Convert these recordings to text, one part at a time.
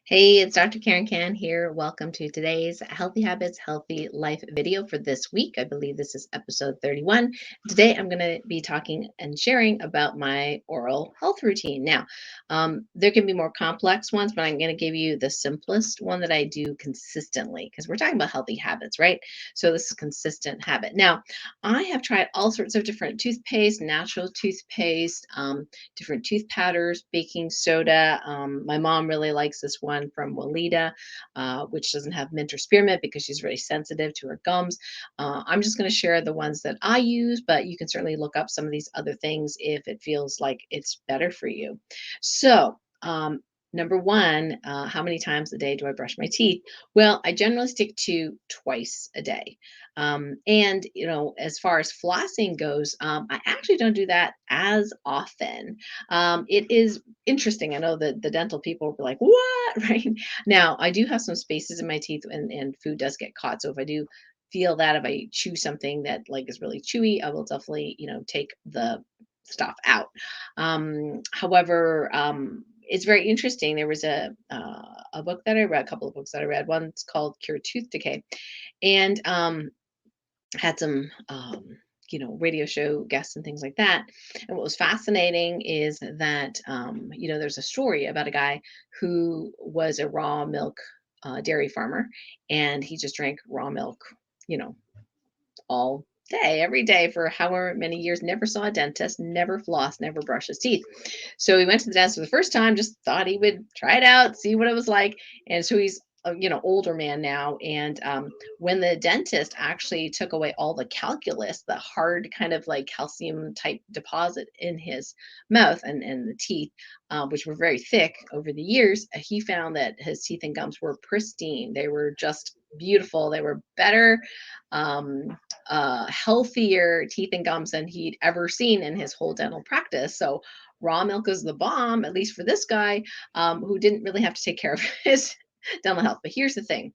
Hey, it's Dr. Karen Can here. Welcome to today's Healthy Habits, Healthy Life video for this week. I believe this is episode 31. Today, I'm going to be talking and sharing about my oral health routine. Now, there can be more complex ones, but I'm going to give you the simplest one that I do consistently because we're talking about healthy habits, right? So, this is consistent habit. Now, I have tried all sorts of different toothpaste, natural toothpaste, different tooth powders, baking soda. My mom really likes this one from Walida, which doesn't have mint or spearmint because she's really sensitive to her gums. I'm just going to share the ones that I use, but you can certainly look up some of these other things if it feels like it's better for you. So, number one, how many times a day do I brush my teeth? Well, I generally stick to twice a day. And as far as flossing goes, I actually don't do that as often. It is interesting. I know that the dental people will be like, what? Right now, I do have some spaces in my teeth, and food does get caught. So if I do feel that, if I chew something that like is really chewy, I will definitely, take the stuff out. However, it's very interesting. There was a book that I read, a couple of books that I read. One's called Cure Tooth Decay, and had some radio show guests and things like that. And what was fascinating is that there's a story about a guy who was a raw milk dairy farmer, and he just drank raw milk, you know all day, every day for however many years, never saw a dentist, never flossed, never brushed his teeth. So he went to the dentist for the first time, just thought he would try it out, see what it was like. And so he's a older man now. And when the dentist actually took away all the calculus, the hard kind of like calcium type deposit in his mouth and the teeth, which were very thick over the years, he found that his teeth and gums were pristine. They were just beautiful. They were better, healthier teeth and gums than he'd ever seen in his whole dental practice. So raw milk is the bomb, at least for this guy, who didn't really have to take care of his dental health. But here's the thing: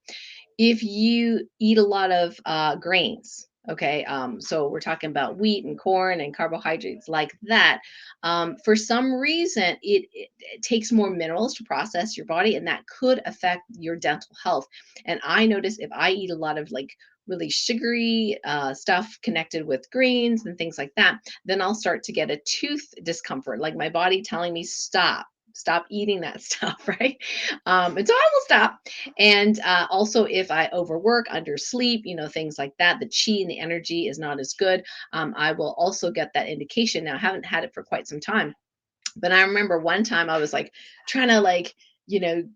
if you eat a lot of grains, okay, so we're talking about wheat and corn and carbohydrates like that, for some reason it takes more minerals to process your body, and that could affect your dental health. And I notice if I eat a lot of like really sugary stuff connected with greens and things like that, then I'll start to get a tooth discomfort, like my body telling me stop eating that stuff, right? And so I will stop. And also, if I overwork, undersleep, things like that, the chi and the energy is not as good. I will also get that indication. Now, I haven't had it for quite some time, but I remember one time I was like trying to like,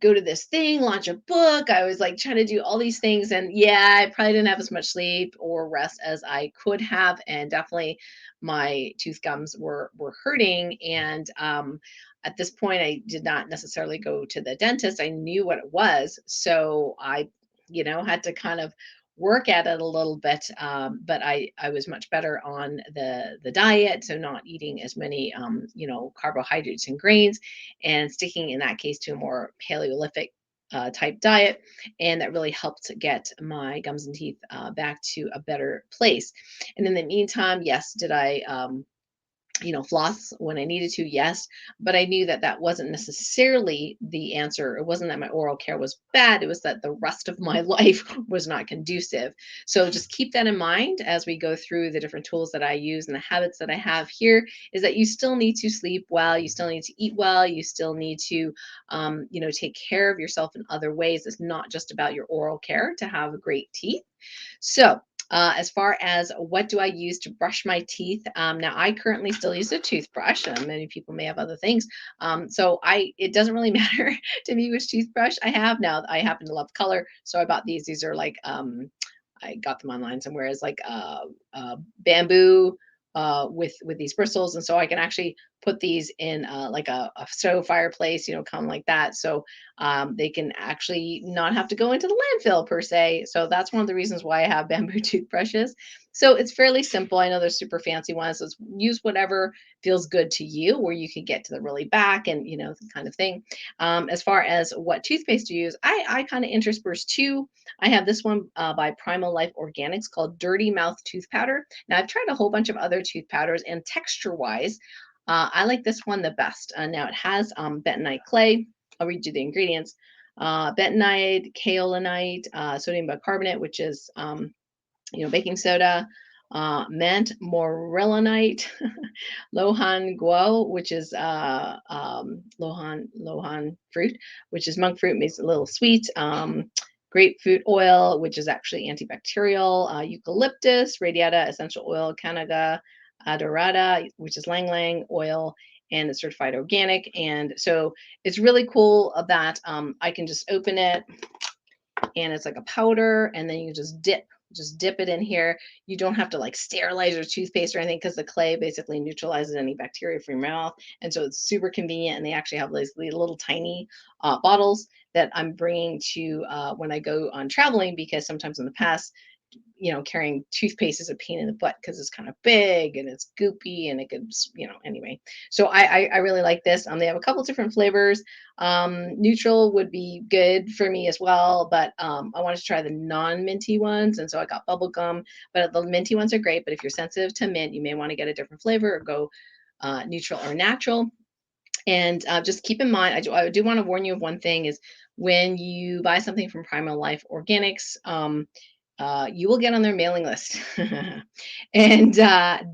go to this thing, launch a book. I was like trying to do all these things. And yeah, I probably didn't have as much sleep or rest as I could have. And definitely my tooth gums were hurting. And at this point, I did not necessarily go to the dentist. I knew what it was. So I, had to kind of work at it a little bit, but I was much better on the diet, so not eating as many carbohydrates and grains, and sticking in that case to a more Paleolithic type diet, and that really helped get my gums and teeth back to a better place. And in the meantime, yes, did I floss when I needed to, yes, but I knew that that wasn't necessarily the answer. It wasn't that my oral care was bad, it was that the rest of my life was not conducive. So just keep that in mind as we go through the different tools that I use and the habits that I have here, is that you still need to sleep well, you still need to eat well, you still need to, take care of yourself in other ways. It's not just about your oral care to have great teeth. So, as far as what do I use to brush my teeth, now I currently still use a toothbrush. Many people may have other things, so it doesn't really matter to me which toothbrush I have. Now I happen to love color, so I bought these. These are like I got them online somewhere as like bamboo with these bristles, and so I can actually put these in like a stove fireplace, kind of like that. So they can actually not have to go into the landfill per se. So that's one of the reasons why I have bamboo toothbrushes. So it's fairly simple. I know there's super fancy ones. So use whatever feels good to you, where you can get to the really back and the kind of thing. As far as what toothpaste to use, I kind of intersperse two. I have this one by Primal Life Organics called Dirty Mouth Tooth Powder. Now I've tried a whole bunch of other tooth powders, and texture wise, I like this one the best. Now it has bentonite clay. I'll read you the ingredients. bentonite, kaolinite, sodium bicarbonate, which is baking soda, mint morellinite, lohan guo, which is lohan fruit, which is monk fruit, makes it a little sweet. Grapefruit oil, which is actually antibacterial. Eucalyptus, radiata essential oil, cannaga adorata, which is lang lang oil, and it's certified organic. And so it's really cool that I can just open it and it's like a powder, and then you just dip it in here. You don't have to like sterilize your toothpaste or anything because the clay basically neutralizes any bacteria from your mouth, and so it's super convenient. And they actually have these little tiny bottles that I'm bringing to when I go on traveling, because sometimes in the past, carrying toothpaste is a pain in the butt because it's kind of big and it's goopy and it could, anyway. So I really like this. They have a couple different flavors. Neutral would be good for me as well, but I wanted to try the non-minty ones, and so I got bubble gum. But the minty ones are great. But if you're sensitive to mint, you may want to get a different flavor or go neutral or natural. And just keep in mind, I do want to warn you of one thing: is when you buy something from Primal Life Organics, you will get on their mailing list. And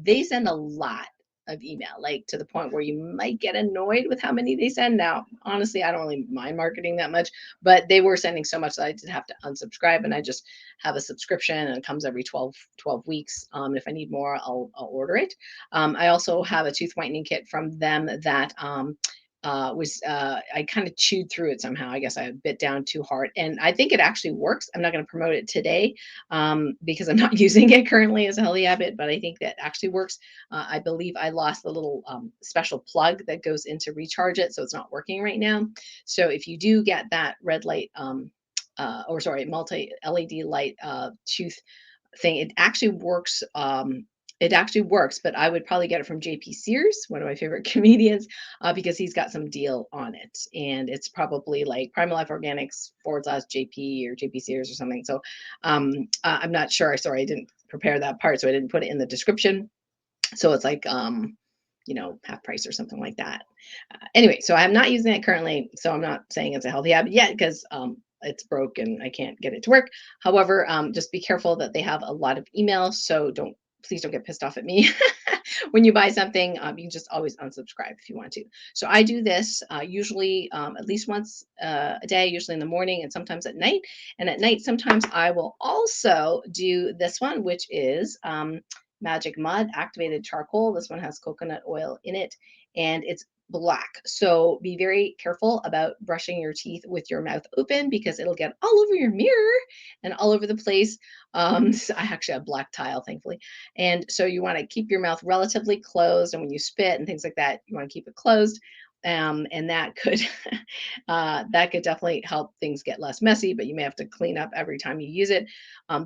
they send a lot of email, like to the point where you might get annoyed with how many they send. Now, honestly, I don't really mind marketing that much, but they were sending so much that I did have to unsubscribe, and I just have a subscription, and it comes every 12 weeks. If I need more, I'll order it. I also have a tooth whitening kit from them that was I kind of chewed through it somehow. I guess I bit down too hard, and I think it actually works. I'm not going to promote it today because I'm not using it currently as a healthy habit, but I think that actually works. I believe I lost the little special plug that goes in to recharge it, so it's not working right now. So if you do get that red light, or sorry, multi LED light tooth thing, it actually works. But I would probably get it from JP Sears, one of my favorite comedians, because he's got some deal on it. And it's probably like Primal Life Organics / JP or JP Sears or something. So I'm not sure. Sorry, I didn't prepare that part, so I didn't put it in the description. So it's like, half price or something like that. Anyway, so I'm not using it currently. So I'm not saying it's a healthy habit yet because it's broke and I can't get it to work. However, just be careful that they have a lot of emails. So please don't get pissed off at me when you buy something. You can just always unsubscribe if you want to. So I do this usually at least once a day, usually in the morning and sometimes at night. And at night, sometimes I will also do this one, which is Magic Mud Activated Charcoal. This one has coconut oil in it, and it's black. So be very careful about brushing your teeth with your mouth open because it'll get all over your mirror and all over the place. So I actually have black tile, thankfully. And so you want to keep your mouth relatively closed. And when you spit and things like that, you want to keep it closed. And that could that could definitely help things get less messy, but you may have to clean up every time you use it.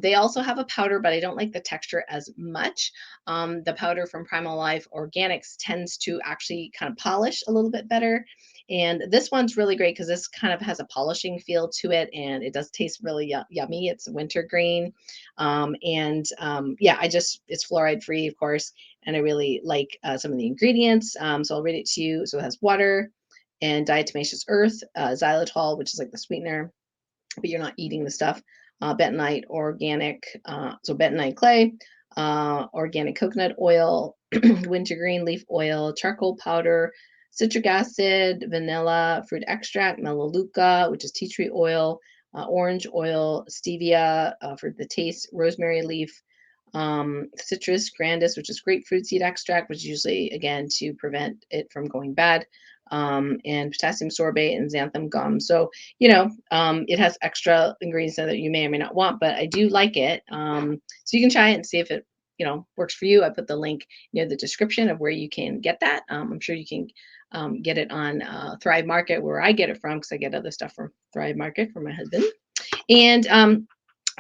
They also have a powder, but I don't like the texture as much. The powder from Primal Life Organics tends to actually kind of polish a little bit better. And this one's really great because this kind of has a polishing feel to it, and it does taste really yummy. It's wintergreen. Yeah, it's fluoride free, of course. And I really like some of the ingredients. So I'll read it to you. So it has water and diatomaceous earth, xylitol, which is like the sweetener, but you're not eating the stuff. Bentonite organic, so bentonite clay, organic coconut oil, wintergreen leaf oil, charcoal powder, citric acid, vanilla, fruit extract, melaleuca, which is tea tree oil, orange oil, stevia for the taste, rosemary leaf, citrus grandis, which is grapefruit seed extract, which is usually, again, to prevent it from going bad, and potassium sorbate and xanthan gum. So, it has extra ingredients that you may or may not want, but I do like it. So you can try it and see if it, works for you. I put the link near the description of where you can get that. I'm sure you can get it on Thrive Market, where I get it from, because I get other stuff from Thrive Market from my husband. And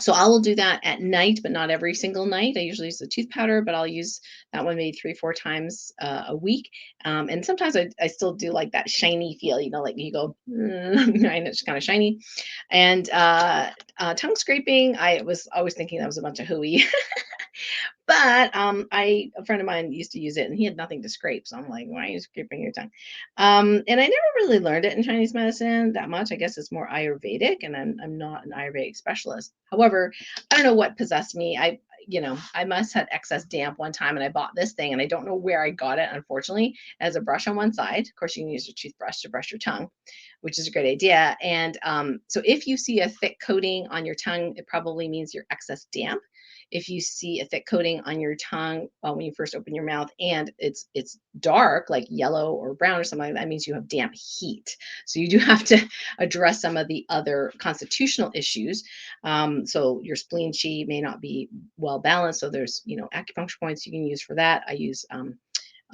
so I will do that at night, but not every single night. I usually use the tooth powder, but I'll use that one maybe 3-4 times a week. And sometimes I still do like that shiny feel, like you go, and it's kind of shiny. And tongue scraping, I was always thinking that was a bunch of hooey. But a friend of mine used to use it, and he had nothing to scrape. So I'm like, why are you scraping your tongue? And I never really learned it in Chinese medicine that much. I guess it's more Ayurvedic, and I'm not an Ayurvedic specialist. However, I don't know what possessed me. I must have excess damp one time, and I bought this thing, and I don't know where I got it. Unfortunately, as a brush on one side. Of course, you can use your toothbrush to brush your tongue, which is a great idea. And so, if you see a thick coating on your tongue, it probably means you're excess damp. If you see a thick coating on your tongue when you first open your mouth and it's dark, like yellow or brown or something like that means you have damp heat. So you do have to address some of the other constitutional issues. So your spleen chi may not be well balanced. So there's acupuncture points you can use for that. I use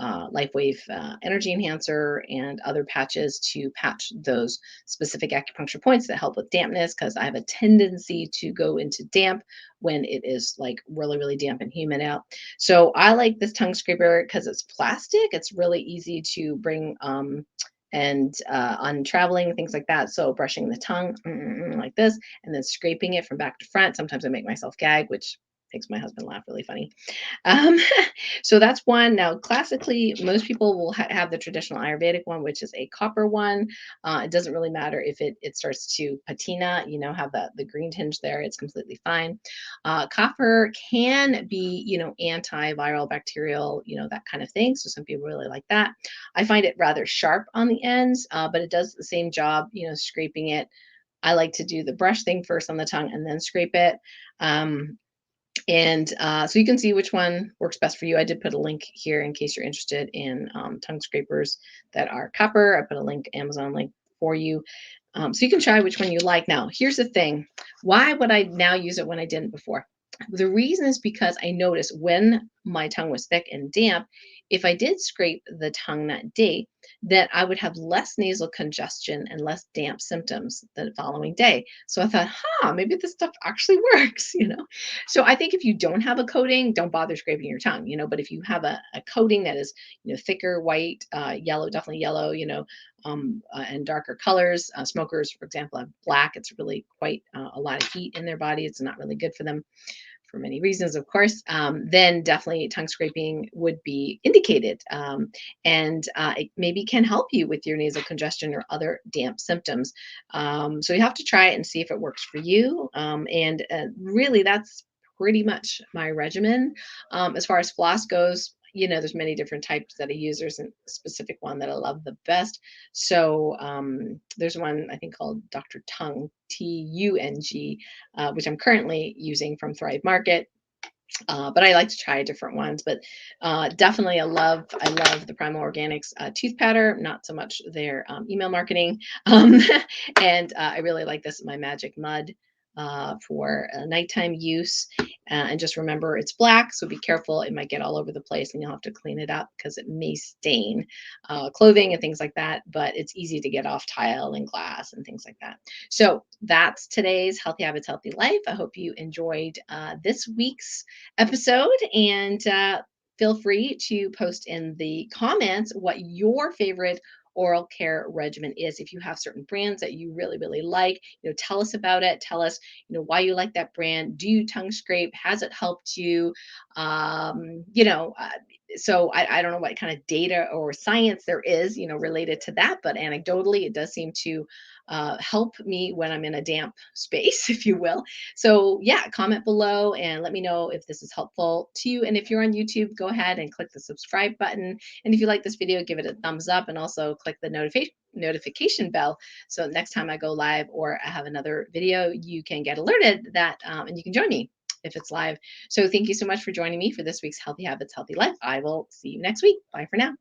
LifeWave Energy Enhancer and other patches to patch those specific acupuncture points that help with dampness because I have a tendency to go into damp when it is like really, really damp and humid out. So I like this tongue scraper because it's plastic. It's really easy to bring and on traveling, things like that. So brushing the tongue like this and then scraping it from back to front. Sometimes I make myself gag, which makes my husband laugh really funny. Um, so that's one. Now, classically, most people will have the traditional Ayurvedic one, which is a copper one. It doesn't really matter if it starts to patina, have the green tinge there. It's completely fine. Copper can be, antiviral, bacterial, that kind of thing. So some people really like that. I find it rather sharp on the ends, but it does the same job, scraping it. I like to do the brush thing first on the tongue and then scrape it. And so you can see which one works best for you. I did put a link here in case you're interested in tongue scrapers that are copper. I put a link, Amazon link for you. So you can try which one you like. Now, here's the thing. Why would I now use it when I didn't before? The reason is because I noticed when my tongue was thick and damp, if I did scrape the tongue that day, that I would have less nasal congestion and less damp symptoms the following day. So I thought, maybe this stuff actually works. So I think if you don't have a coating, don't bother scraping your tongue. But if you have a coating that is, thicker, white, yellow, definitely yellow, and darker colors, smokers, for example, have black. It's really quite a lot of heat in their body. It's not really good for them for many reasons, of course, then definitely tongue scraping would be indicated. And it maybe can help you with your nasal congestion or other damp symptoms. So you have to try it and see if it works for you. And really, that's pretty much my regimen. As far as floss goes, there's many different types that I use. There's a specific one that I love the best. So there's one I think called Dr. Tongue, Tung, which I'm currently using from Thrive Market. But I like to try different ones. But definitely, I love the Primal Organics tooth powder. Not so much their email marketing, and I really like this my Magic Mud for nighttime use. And just remember, it's black, so be careful. It might get all over the place, and you'll have to clean it up because it may stain clothing and things like that. But it's easy to get off tile and glass and things like that. So that's today's Healthy Habits, Healthy Life. I hope you enjoyed this week's episode and feel free to post in the comments what your favorite oral care regimen is. If you have certain brands that you really, really like, tell us about it. Tell us, why you like that brand. Do you tongue scrape? Has it helped you? So I don't know what kind of data or science there is, related to that, but anecdotally, it does seem to help me when I'm in a damp space, if you will. So yeah, comment below and let me know if this is helpful to you. And if you're on YouTube, go ahead and click the subscribe button. And if you like this video, give it a thumbs up and also click the notification bell. So next time I go live or I have another video, you can get alerted that, and you can join me if it's live. So thank you so much for joining me for this week's Healthy Habits, Healthy Life. I will see you next week. Bye for now.